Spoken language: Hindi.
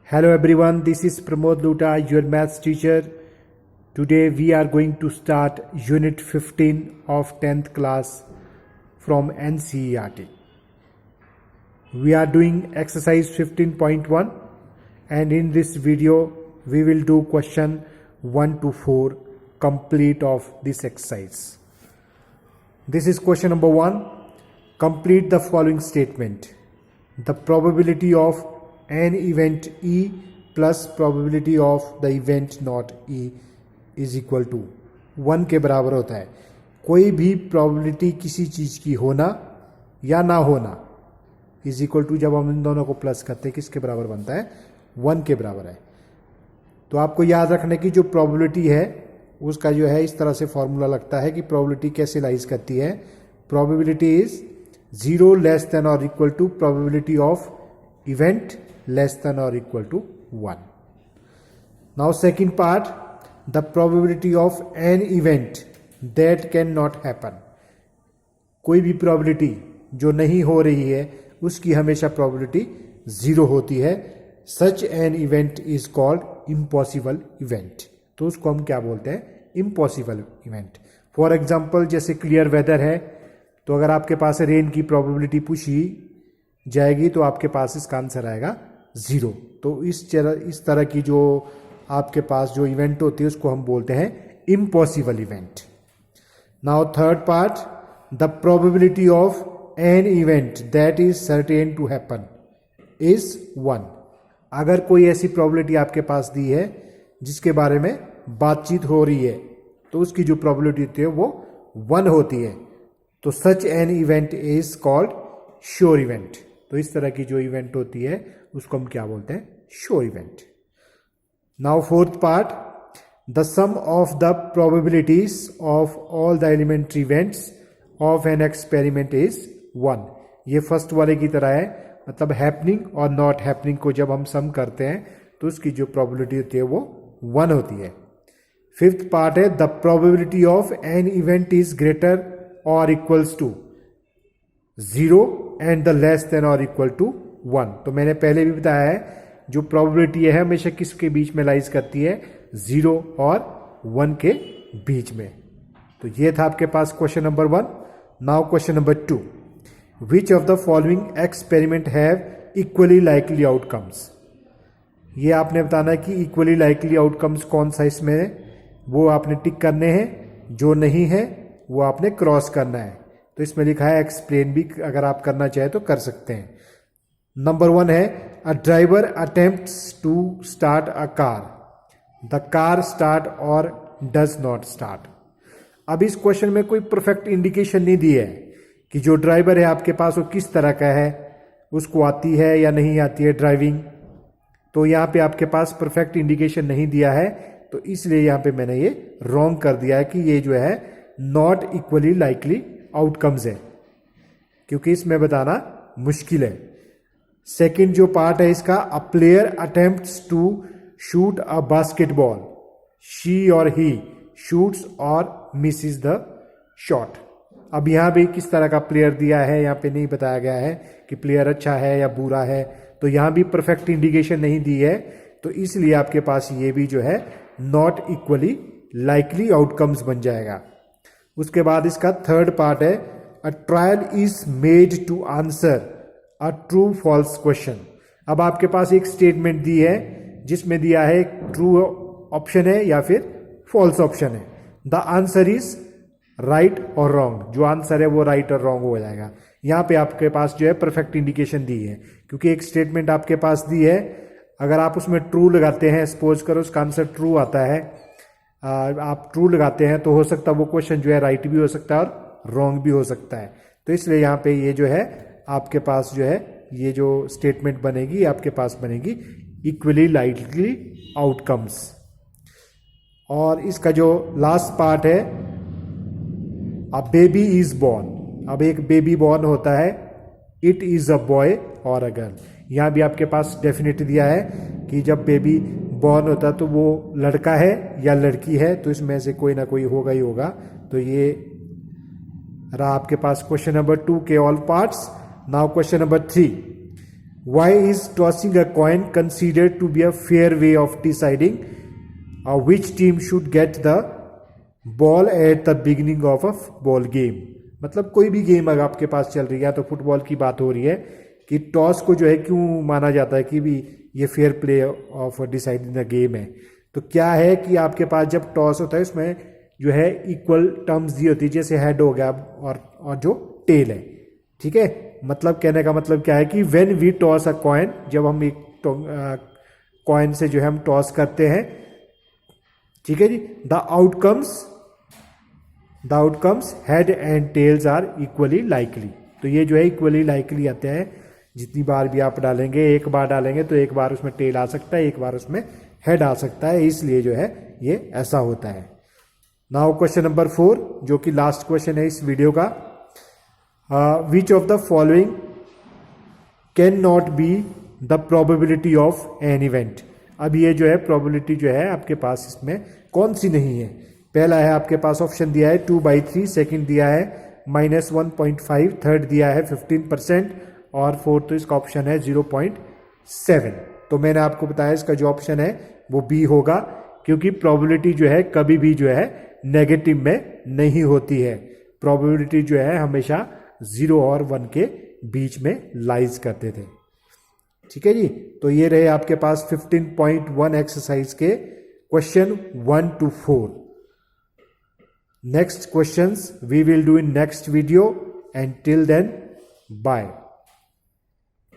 Hello everyone, this is Pramod Luta, your maths teacher. Today we are going to start Unit 15 of 10th class from NCERT. We are doing exercise 15.1 and in this video we will do question 1 to 4 complete of this exercise. This is question number 1. Complete the following statement. The probability of an event E plus probability of the event not E is equal to 1 के बराबर होता है. कोई भी probability किसी चीज़ की होना या ना होना इज इक्वल टू, जब हम इन दोनों को प्लस करते हैं किसके बराबर बनता है, 1 के बराबर है. तो आपको याद रखने की जो probability है उसका जो है इस तरह से फॉर्मूला लगता है कि probability कैसे लाइज करती है. probability is 0 लेस देन और equal to probability of event less than or equal to 1. Now second part, the probability of an event that cannot happen. कोई भी probability जो नहीं हो रही है उसकी हमेशा probability 0 होती है. Such an event is called impossible event. तो उसको हम क्या बोलते हैं, impossible event. For example, जैसे clear weather है तो अगर आपके पास रेन की probability पूछी जाएगी तो आपके पास इसका आंसर आएगा 0. तो इस तरह की जो आपके पास जो इवेंट होती है उसको हम बोलते हैं impossible event. Now third part, the probability of an event that is certain to happen is 1. अगर कोई ऐसी प्रोबेबिलिटी आपके पास दी है जिसके बारे में बातचीत हो रही है तो उसकी जो प्रोबेबिलिटी होती है वो 1 होती है. तो such an event is called sure event. तो इस तरह की जो इवेंट होती है उसको हम क्या बोलते हैं, sure event. Now fourth part, the sum of the probabilities of all the elementary events of an experiment is 1. ये फर्स्ट वाले की तरह है, मतलब हैपनिंग और नॉट हैपनिंग को जब हम सम करते हैं तो उसकी जो प्रोबेबिलिटी होती है वो 1 होती है. फिफ्थ पार्ट है, the probability of an event is greater और equals to 0 and the less than और इक्वल टू 1. तो मैंने पहले भी बताया है जो प्रोबेबिलिटी है हमेशा किसके बीच में लाइज करती है, 0 और 1 के बीच में. तो ये था आपके पास question number 1. Now question number 2, which of the following experiment have equally likely outcomes. ये आपने बताना है कि इक्वली लाइकली आउटकम्स कौन सा इसमें है, वो आपने टिक करने हैं, जो नहीं है वो आपने क्रॉस करना है. तो इसमें लिखा है एक्सप्लेन भी, अगर आप करना चाहे तो कर सकते हैं. नंबर 1 है, a driver attempts to start a car, the car start or does not start. अब इस क्वेश्चन में कोई परफेक्ट इंडिकेशन नहीं दी है कि जो ड्राइवर है आपके पास वो किस तरह का है, उसको आती है या नहीं आती है ड्राइविंग. तो यहाँ पे आपके पास परफेक्ट इंडिकेशन नहीं दिया है, तो इसलिए यहाँ पे मैंने ये रॉन्ग कर दिया है कि ये जो है नॉट इक्वली लाइकली आउटकम्स है, क्योंकि इसमें बताना मुश्किल है. सेकंड जो पार्ट है इसका, a player attempts to shoot a basketball, she or he shoots or misses the shot. अब यहां भी किस तरह का प्लेयर दिया है यहाँ पे नहीं बताया गया है कि प्लेयर अच्छा है या बुरा है, तो यहां भी परफेक्ट इंडिकेशन नहीं दी है. तो इसलिए आपके पास ये भी जो है नॉट इक्वली लाइकली आउटकम्स बन जाएगा. उसके बाद इसका थर्ड पार्ट है, a trial is made to answer a true false question. अब आपके पास एक स्टेटमेंट दी है जिसमें दिया है ट्रू ऑप्शन है या फिर फॉल्स ऑप्शन है. द आंसर इज राइट और रॉन्ग. जो आंसर है वो राइट और रॉन्ग हो जाएगा. यहाँ पे आपके पास जो है परफेक्ट इंडिकेशन दी है, क्योंकि एक स्टेटमेंट आपके पास दी है, अगर आप उसमें ट्रू लगाते हैं, सपोज करो उसका आंसर ट्रू आता है, आप ट्रू लगाते हैं तो हो सकता है वो क्वेश्चन जो है राइट भी हो सकता है और रॉन्ग भी हो सकता है. तो इसलिए यहाँ पे ये जो है आपके पास जो है ये जो स्टेटमेंट बनेगी आपके पास बनेगी इक्वली लाइकली आउटकम्स. और इसका जो लास्ट पार्ट है, अ बेबी इज बॉर्न. अब एक बेबी बॉर्न होता है, इट इज अ बॉय और अ गर्ल. यहाँ भी आपके पास डेफिनेट दिया है कि जब बेबी बॉर्न होता है तो वो लड़का है या लड़की है, तो इसमें से कोई ना कोई होगा ही होगा. तो ये रहा आपके पास क्वेश्चन नंबर 2 के all parts. Now question number 3, why is tossing a coin considered to be a fair way of deciding which team should get the ball at the beginning of a football game. मतलब कोई भी गेम अगर आपके पास चल रही है, तो फुटबॉल की बात हो रही है कि टॉस को जो है क्यों माना जाता है कि भी ये fair play of deciding the game है। तो क्या है कि आपके पास जब टॉस होता है उसमें जो है इक्वल टर्म्स दी होती है, जैसे हेड हो गया और जो टेल है, ठीक है। मतलब कहने का मतलब क्या है कि when we toss a coin, जब हम एक कॉइन से जो है हम टॉस करते हैं, ठीक है जी, the outcomes head and tails are equally likely. तो ये जो है इक्वली लाइकली आते हैं, जितनी बार भी आप डालेंगे, एक बार डालेंगे तो एक बार उसमें टेल आ सकता है, एक बार उसमें हेड आ सकता है, इसलिए जो है ये ऐसा होता है। नाउ क्वेश्चन नंबर 4, जो कि लास्ट क्वेश्चन है इस वीडियो का। विच of the following can not be the probability of an event. अब ये जो है प्रोबेबिलिटी जो है आपके पास इसमें कौन सी नहीं है। पहला है आपके पास ऑप्शन दिया है 2/3, सेकंड दिया है -1.5, थर्ड दिया है 15% और फोर्थ तो इसका ऑप्शन है 0.7। तो मैंने आपको बताया इसका जो ऑप्शन है वो बी होगा, क्योंकि प्रोबेबिलिटी जो है कभी भी जो है नेगेटिव में नहीं होती है। प्रोबेबिलिटी जो है हमेशा 0 और 1 के बीच में लाइज करते थे, ठीक है जी। तो ये रहे आपके पास 15.1 एक्सरसाइज के question 1 to 4। Next questions we will do in next video, and till then bye.